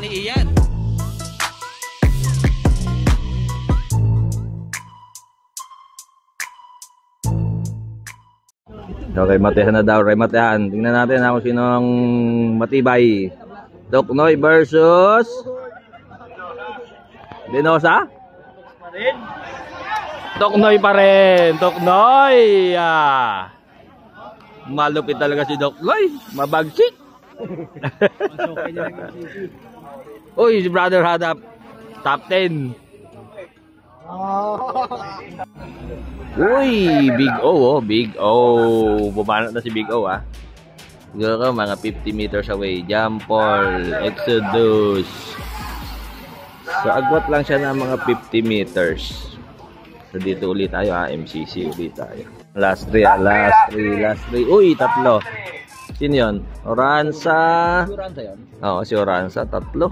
ni Ian. Okay, matehan na daw. Matehan. Tingnan natin kung sino ang matibay. Toknoy versus Dinosa? Toknoy pa rin. Toknoy. Malupit talaga si Toknoy. Mabagsik. Uy, si Brother Hadap. Top 10. Uy, Big O, oh, Big O. Bumanat na si Big O, ah. Siguro mga 50 meters away. Jump Paul, Exodus. So, agwat lang siya ng mga 50 meters. So, dito ulit tayo, MCC ulit tayo. Last 3, last 3. Uy, tatlo. Sino yun? Oransa. Si Oransa yun? Oo, si Oransa, tatlo.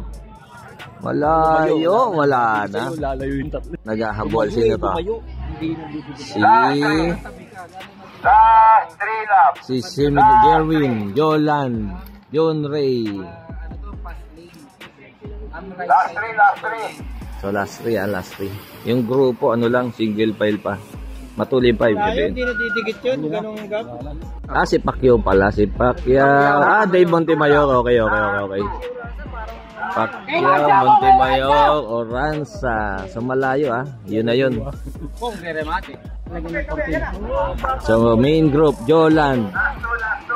Malayo, wala na. Lalayo yung tatlo. Naghahabol, sino pa? Si Gerwin, Jolan, John Ray. So last 3. Yung grupo, ano lang, single file pa. Matuloy pa yung sabihin. Hindi natidikit yun, ganong gap. Si Pacquiao pala, si Pacquiao. Dave Montemayor, okay. Pacquiao, Montemayor, Oransa. So malayo, yun na yun. So main group, Jolan.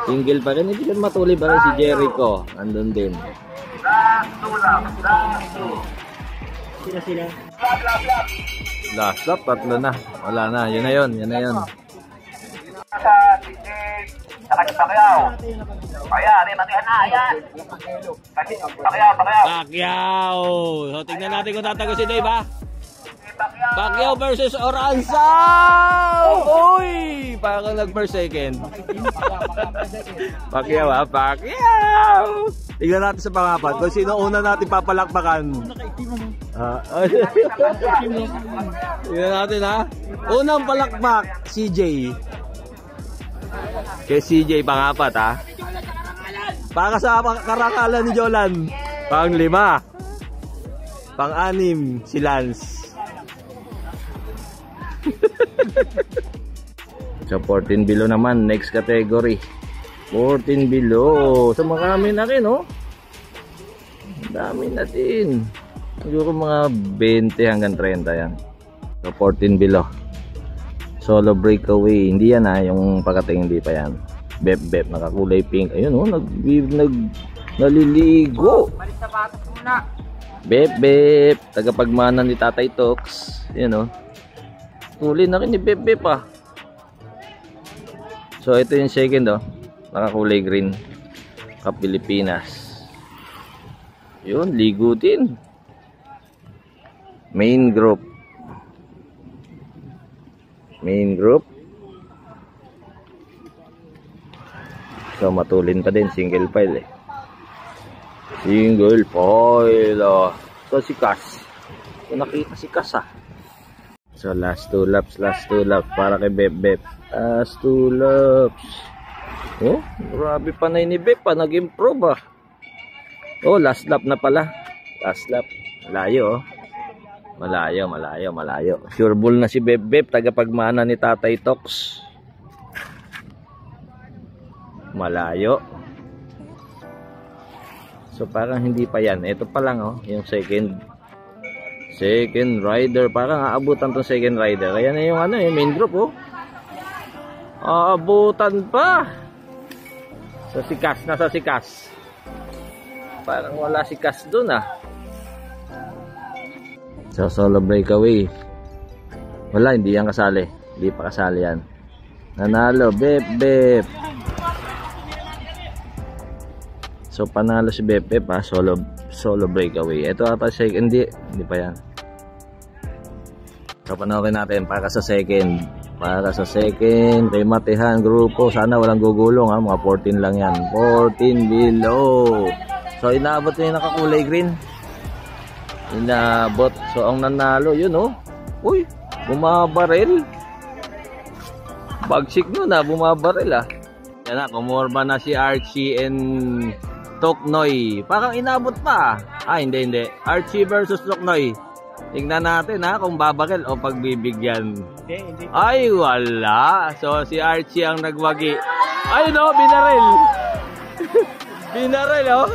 Single pa rin, hindi ka matuloy pa rin si Jericho. Andun din. Sila. Last lap, tatlo na. Wala na, yun na yun. Pacquiao. So tingnan natin kung tatago si Dave, ha. Pacquiao versus Oransa. Uy, parang nag-first second. Pacquiao. Tingnan natin sa pangapat kung sino una natin papalakpakan. Tingnan natin, ha. Unang palakpak, CJ. Kay CJ pangapat, ha. Para sa karangalan ni Jolan. Pang-5. Pang-6 si Lance. So 14 below naman, next category. 14 below. So marami na rin, oh. Dami na din. Siguro mga 20 hanggang 30 yan. So 14 below. Solo breakaway. Hindi yan, yung pagkating hindi pa yan. Bep, nakakulay pink. Ayun, oh, naliligo. Bep, tagapagmana ni Tatay Tox. Ayun, oh. Kulay na rin ni Bep, ah. So ito yung second, oh. Nakakulay green. Cup Pilipinas. Yun, ligo din. Main group. So matulin pa din, single file, Single file, So si Cass. So nakita si Cass, So last 2 laps para kay Bep. Last 2 laps. Oh, grabe pa na ni Bep, nag-improve, Oh, last lap na pala. Last lap. Malayo, Malayo. Sure bull na si Bep, tagapagmana ni Tatay Tox. Malayo. So parang hindi pa yan. Ito pa lang, yung second rider. Parang aabutan tong second rider. Kaya na yung yung main group, aabutan pa. So si Cass, nasa si Cass. Parang wala si Cass dun, So solo breakaway. Wala, hindi yan kasali. Hindi pa kasali yan. Nanalo, Bep. So panalo si Bep, solo breakaway. Ito ata second, hindi pa yan. So panoorin natin para sa second. Kay Matehan grupo. Sana walang gugulong, mga 14 lang yan. 14 below. So inaabot na yung nakakulay green. Inabot. So ang nanalo yun, Uy, bumabaril. Bagsik nun, bumabaril, Yan na, kumorba na si Archie and Toknoy. Parang inabot pa. Hindi. Archie versus Toknoy. Tingnan natin ha kung babaril o pagbibigyan. Hindi. Ay, wala. So, si Archie ang nagwagi. Ay, no, binaril. Binaril, oh.